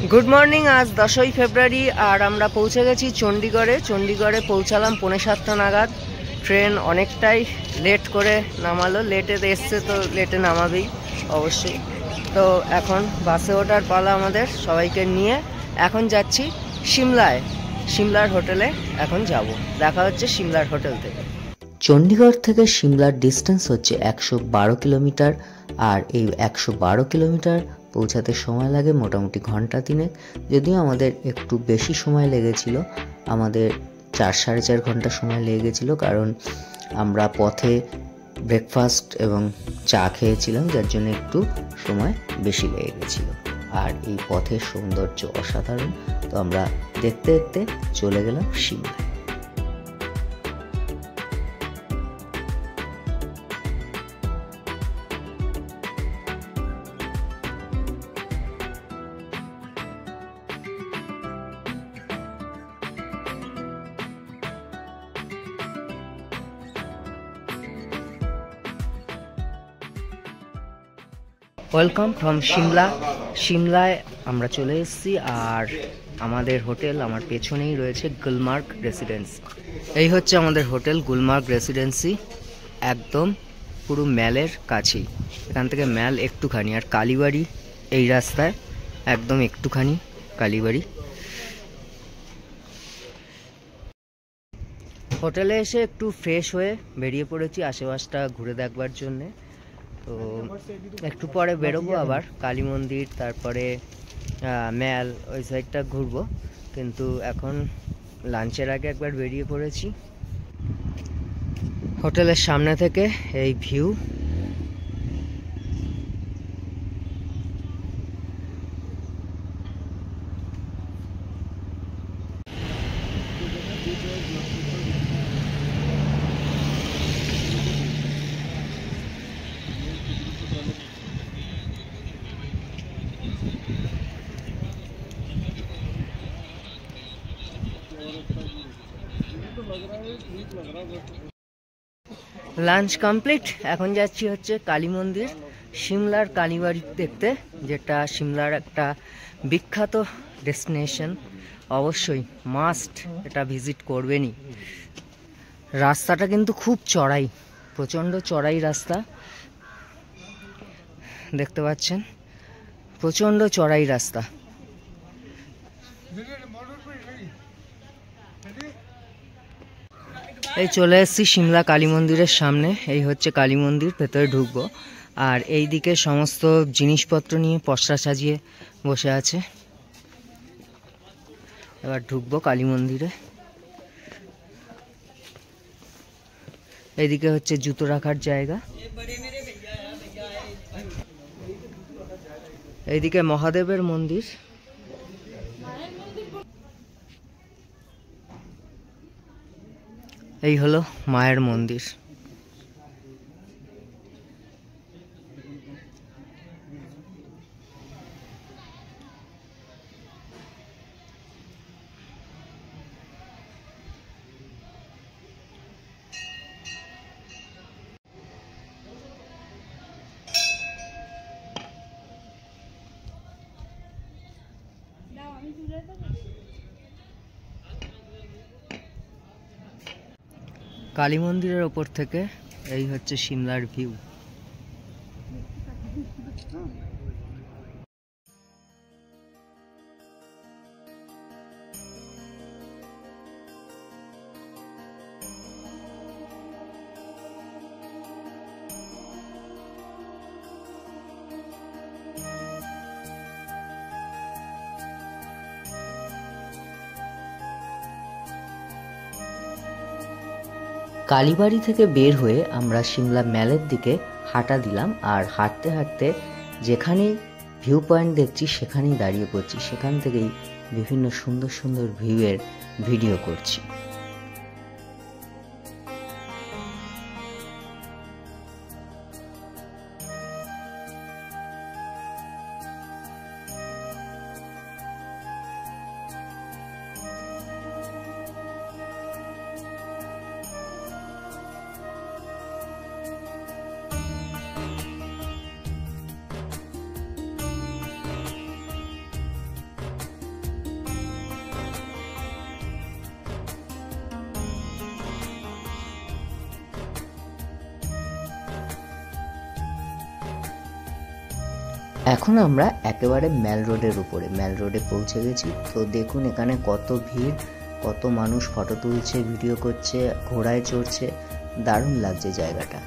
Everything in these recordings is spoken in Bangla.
Good morning. आज 10 फेब्रुआरी और आमरा पौঁছে গেছি চণ্ডীগড়ে। চণ্ডীগড়ে পৌঁছালাম 7:45 नागाद। ट्रेन अनेकटाई लेट करे नामालो, लेटे एसছে तो लेटे नामाबेই অবশ্যই। तो এখন বাসে ওঠার পালা আমাদের সবাইকে নিয়ে। এখন যাচ্ছি সিমলায়, সিমলার হোটেলে এখন যাব। দেখা হচ্ছে সিমলার হোটেল থেকে। চণ্ডীগড় থেকে সিমলার ডিস্টেন্স হচ্ছে 112 কিলোমিটার। আর এই 112 কিলোমিটার পৌঁছাতে সময় লাগে মোটামুটি ঘন্টা 3। যদিও আমাদের একটু বেশি সময় লেগেছিল, আমাদের 4-4.5 ঘন্টা সময় লেগে গেছিলো, কারণ আমরা পথে ব্রেকফাস্ট এবং চা খেয়েছিলাম, যার জন্য একটু সময় বেশি লেগে গেছিলো। আর এই পথের সৌন্দর্য অসাধারণ। তো আমরা দেখতে দেখতে চলে গেলাম সিমলায়। Welcome from Shimla. शिमलाয় আমরা চলে এসেছি আর আমাদের হোটেল আমার পেছনেই রয়েছে গুলমার্গ রেসিডেন্সি। এই হচ্ছে আমাদের হোটেল গুলমার্গ রেসিডেন্সি, একদম পুরো ম্যালের কাছেই। এখান থেকে ম্যাল একটুখানি, আর কালীবাড়ি এই রাস্তায় একদম একটুখানি কালীবাড়ি। হোটেলে এসে একটু ফ্রেশ হয়ে বেরিয়ে পড়েছি আশেপাশটা ঘুরে দেখবার জন্যে। তো একটু পরে বেরোবো আবার কালী মন্দির, তারপরে ম্যাল, ওই সাইডটা ঘুরবো। কিন্তু এখন লাঞ্চের আগে একবার বেরিয়ে পড়েছি। হোটেলের সামনে থেকে এই ভিউ। Lunch complete. এখন যাচ্ছি হচ্ছে কালী মন্দির, সিমলার কালীবাড়ি দেখতে, যেটা সিমলার একটা বিখ্যাত ডেস্টিনেশন। অবশ্যই মাস্ট এটা ভিজিট করবেনই। রাস্তাটা কিন্তু খুব চড়াই, প্রচণ্ড চড়াই রাস্তা, দেখতে পাচ্ছেন, প্রচণ্ড চড়াই রাস্তা। এই চলে এসেছি সিমলা কালী মন্দিরের সামনে। এই হচ্ছে কালী মন্দির, ভেতরে ঢুকবো। আর এই দিকে সমস্ত জিনিসপত্র নিয়ে পসরা সাজিয়ে বসে আছে। এবার ঢুকবো কালী মন্দিরে। এইদিকে হচ্ছে জুতো রাখার জায়গা। এইদিকে মহাদেবের মন্দির। এই হলো মায়ের মন্দির। কালী মন্দিরের ওপর থেকে এই হচ্ছে সিমলার ভিউ। কালীবাড়ি থেকে বের হয়ে আমরা সিমলা ম্যালের দিকে হাঁটা দিলাম। আর হাঁটতে হাঁটতে যেখানেই ভিউ পয়েন্ট দেখছি সেখানেই দাঁড়িয়ে পড়ছি, সেখান থেকেই বিভিন্ন সুন্দর সুন্দর ভিউয়ের ভিডিও করছি। এখন আমরা একেবারে ম্যাল রোডের উপরে, ম্যাল রোডে পৌঁছে গেছি। তো দেখুন এখানে কত ভিড়, কত মানুষ ফটো তুলছে, ভিডিও করছে, ঘোড়ায় চড়ছে, দারুণ লাগছে জায়গাটা।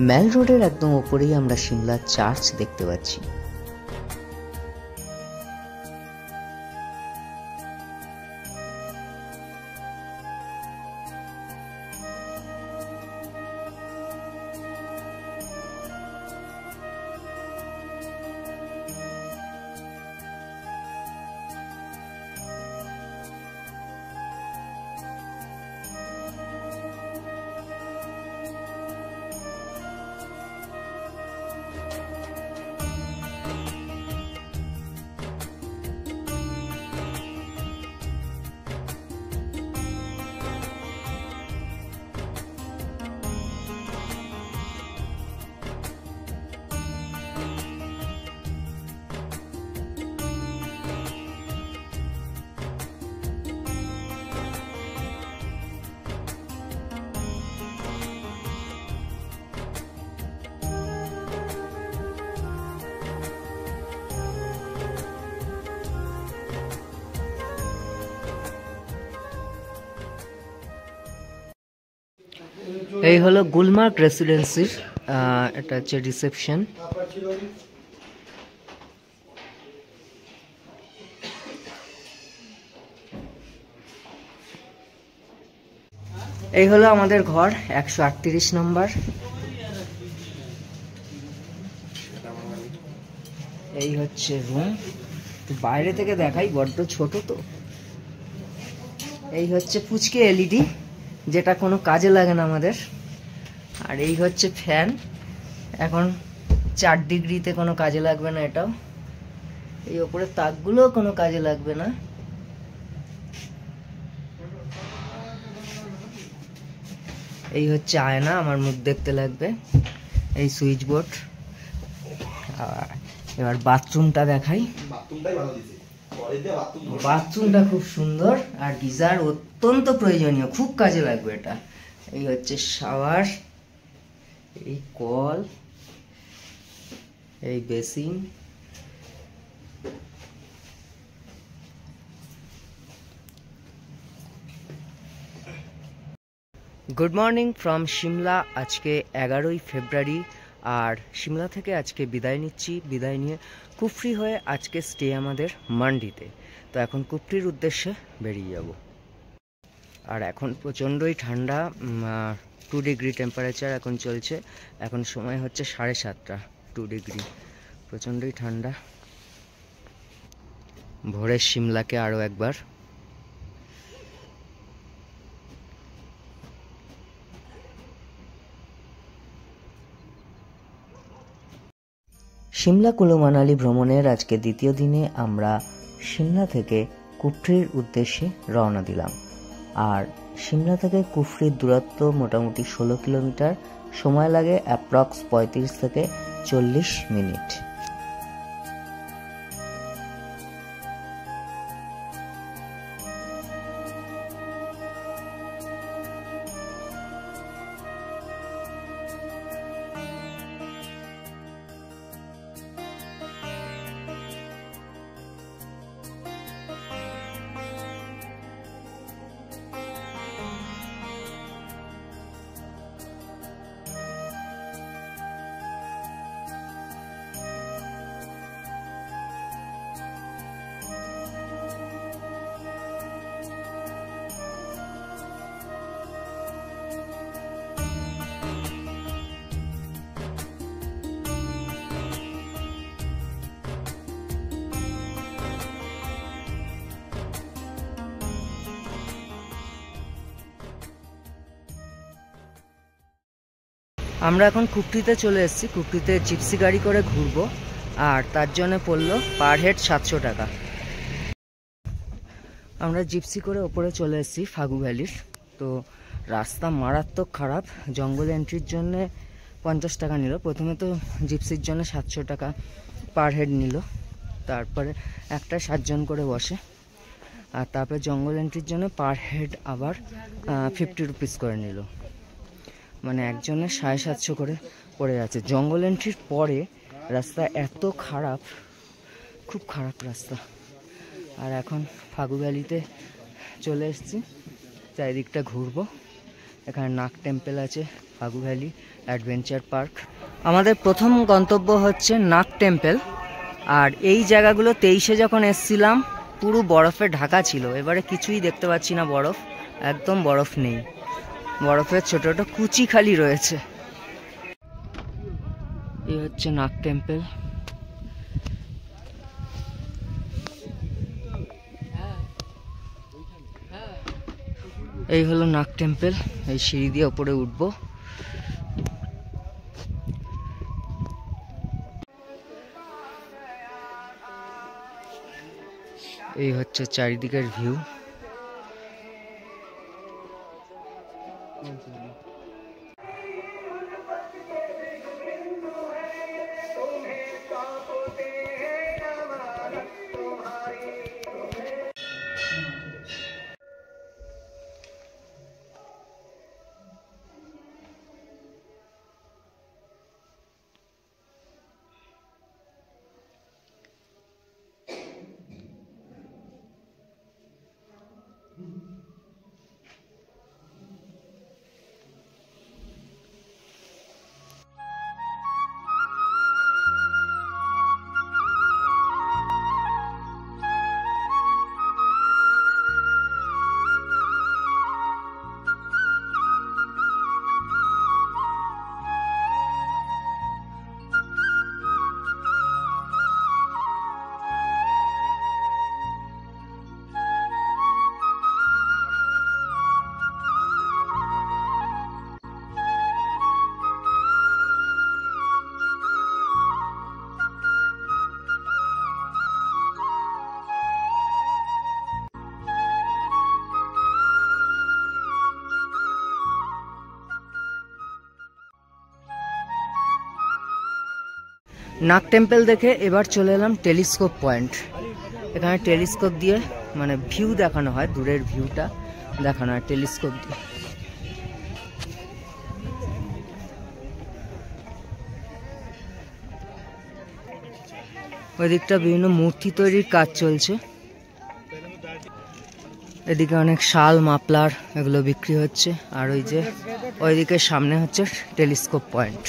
ম্যাল রোডের একদম উপরেই আমরা সিমলা চার্চ দেখতে পাচ্ছি। এই হলো গুলমার্গ রেসিডেন্সির, এটা হচ্ছে রিসেপশন। এই হলো আমাদের ঘর, 138 নম্বর। এই হচ্ছে রুম, বাইরে থেকে দেখাই, বড্ড ছোট তো। এই হচ্ছে পুচকে এলইডি, যেটা কোনো কাজে লাগে না আমাদের। আর এই হচ্ছে ফ্যান, এখন 4 ডিগ্রিতে কোনো কাজে লাগবে না এটাও। এই ওপরে তাকগুলো কোনো কাজে লাগবে না। এই হচ্ছে আয়না, আমার মুখ দেখতে লাগবে। এই সুইচ বোর্ড। এবার বাথরুমটা দেখাই। বাথরুমটা খুব সুন্দর, আর গিজার অত্যন্ত প্রয়োজনীয়, খুব কাজে লাগবে এটা। এই হচ্ছে শাওয়ার, এই কল, এই basin. Good morning from Shimla. আজকে 11ই ফেব্রুয়ারি, আর সিমলা থেকে আজকে বিদায় নিচ্ছি। বিদায় নিয়ে কুফরি হয়ে আজকে স্টে আমাদের মান্ডিতে। তো এখন কুফরির উদ্দেশ্যে বেরিয়ে যাব। আর এখন প্রচণ্ডই ঠান্ডা, 2 ডিগ্রি টেম্পারেচার এখন চলছে। এখন সময় হচ্ছে 7:30, 2 ডিগ্রি, প্রচণ্ডই ঠান্ডা। ভোরের সিমলাকে আরও একবার। সিমলা কুলু মানালি ভ্রমণের আজকে দ্বিতীয় দিনে আমরা সিমলা থেকে কুফরির উদ্দেশ্যে রওনা দিলাম। আর সিমলা থেকে কুফরির দূরত্ব মোটামুটি 16 কিলোমিটার, সময় লাগে অ্যাপ্রক্স 35 থেকে 40 মিনিট। আমরা এখন কুফরিতে চলে এসেছি। কুফরিতে জিপসি গাড়ি করে ঘুরবো, আর তার জন্য পড়লো পার হেড 700 টাকা। আমরা জিপসি করে ওপরে চলে এসেছি ফাগু ভ্যালির। তো রাস্তা মারাত্মক খারাপ, জঙ্গল এন্ট্রির জন্য 50 টাকা নিল। প্রথমে তো জিপসির জন্য 700 টাকা পার হেড নিল, তারপরে একটা 7 জন করে বসে, আর তারপরে জঙ্গল এন্ট্রির জন্য পার হেড আবার 50 রুপিস করে নিল, মানে একজনের 750 করে পড়ে যাচ্ছে। জঙ্গল এন্ট্রির পরে রাস্তা এত খারাপ, খুব খারাপ রাস্তা। আর এখন ফাগু ভ্যালিতে চলে এসেছি, চারিদিকটা ঘুরবো। এখানে নাগ টেম্পল আছে, ফাগু ভ্যালি অ্যাডভেঞ্চার পার্ক। আমাদের প্রথম গন্তব্য হচ্ছে নাগ টেম্পল। আর এই জায়গাগুলো 23-এ যখন এসছিলাম পুরো বরফে ঢাকা ছিল, এবারে কিছুই দেখতে পাচ্ছি না, বরফ একদম বরফ নেই, বরফের ছোট ছোট কুচি খালি রয়েছে। এই হচ্ছে নাগ টেম্পল। এই হলো নাগ টেম্পল। এই সিঁড়ি দিয়ে ওপরে উঠবো। এই হচ্ছে চারিদিকের ভিউ। নাগ টেম্পল দেখে এবার চলে এলাম টেলিস্কোপ পয়েন্ট। এখানে টেলিস্কোপ দিয়ে মানে ভিউ দেখানো হয়, দূরের ভিউটা দেখানো হয় টেলিস্কোপ দিয়ে। ওই দিকটা বিভিন্ন মূর্তি তৈরির কাজ চলছে। এদিকে অনেক শাল, মাফলার এগুলো বিক্রি হচ্ছে। আর ওই যে ওইদিকে সামনে হচ্ছে টেলিস্কোপ পয়েন্ট।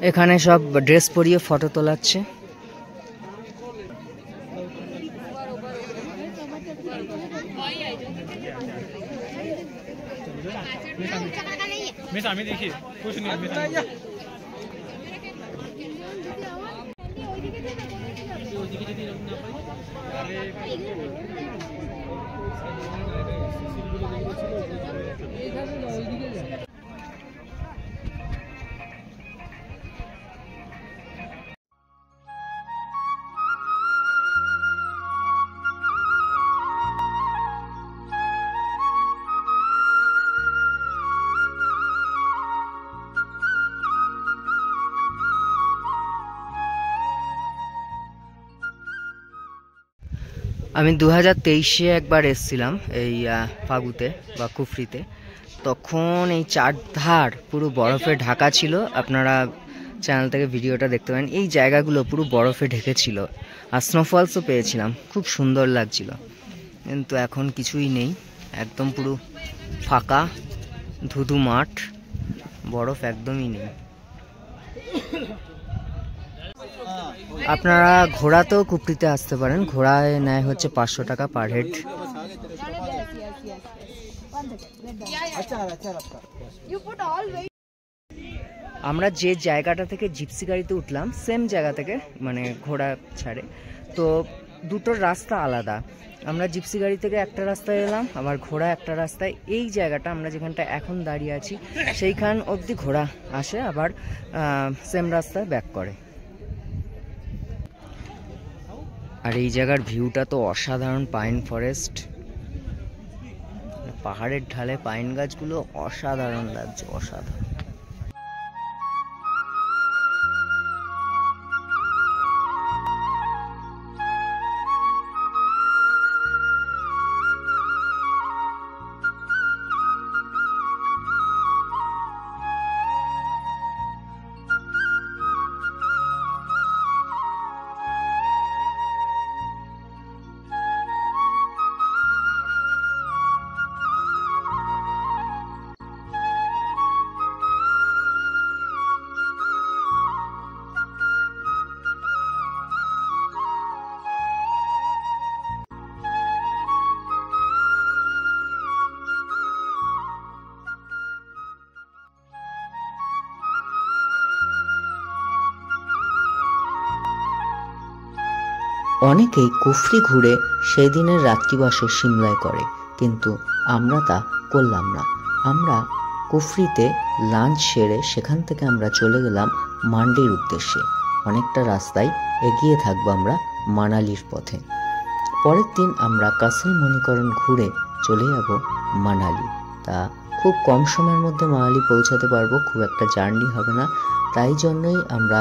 এখানে সব ড্রেস পরিয়ে ফটো তোলাচ্ছে। আমি 2023-এ একবার এসেছিলাম এই ফাগুতে বা কুফরিতে। তখন এই চারধার পুরো বরফে ঢাকা ছিল। আপনারা চ্যানেল থেকে ভিডিওটা দেখতে পারেন। এই জায়গাগুলো পুরো বরফে ঢেকেছিল, আর স্নোফলসও পেয়েছিলাম, খুব সুন্দর লাগছিল। কিন্তু এখন কিছুই নেই, একদম পুরো ফাঁকা ধুধু মাঠ, বরফ একদমই নেই। আপনারা ঘোড়াতেও কুফরিতে আসতে পারেন। ঘোড়ায় নেয় হচ্ছে 500 টাকা পার হেড। আমরা যে জায়গাটা থেকে জিপসি গাড়িতে উঠলাম সেম জায়গা থেকে, মানে ঘোড়া ছাড়ে, তো দুটোর রাস্তা আলাদা। আমরা জিপসি গাড়ি থেকে একটা রাস্তায় এলাম, আবার ঘোড়া একটা রাস্তায়। এই জায়গাটা আমরা যেখানটা এখন দাঁড়িয়ে আছি সেইখান অবধি ঘোড়া আসে, আবার সেম রাস্তায় ব্যাক করে। আর এই জায়গার ভিউটা তো অসাধারণ, পাইন ফরেস্ট, পাহাড়ের ঢালে পাইন গাছগুলো অসাধারণ লাগছে, অসাধারণ। অনেকেই কুফরি ঘুরে সেই দিনের রাত্রিবাসও সিমলায় করে, কিন্তু আমরা তা করলাম না। আমরা কুফরিতে লাঞ্চ সেরে সেখান থেকে আমরা চলে গেলাম মান্ডির উদ্দেশ্যে। অনেকটা রাস্তায় এগিয়ে থাকবো আমরা মানালির পথে। পরের দিন আমরা কাসল মণিকরণ ঘুরে চলে যাব মানালি। তা খুব কম সময়ের মধ্যে মানালি পৌঁছাতে পারবো, খুব একটা জার্নি হবে না। তাই জন্যই আমরা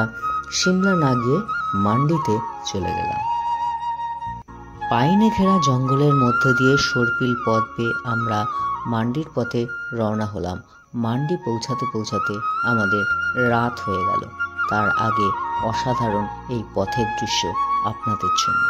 সিমলা না গিয়ে মান্ডিতে চলে গেলাম। পাইনে ঘেরা জঙ্গলের মধ্য দিয়ে সর্পিল পথ পেয়ে আমরা মান্ডির পথে রওনা হলাম। মান্ডি পৌঁছাতে পৌঁছাতে আমাদের রাত হয়ে গেল। তার আগে অসাধারণ এই পথের দৃশ্য আপনাদের জন্য।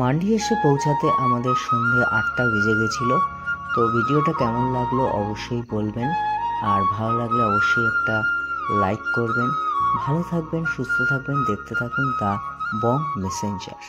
মান্ডি এসে পৌঁছাতে আমাদের সন্ধে 8টা বেজে গেছিল। তো ভিডিওটা কেমন লাগলো অবশ্যই বলবেন, আর ভালো লাগলে অবশ্যই একটা লাইক করবেন। ভালো থাকবেন, সুস্থ থাকবেন, দেখতে থাকুন দ্য বং মেসেঞ্জার।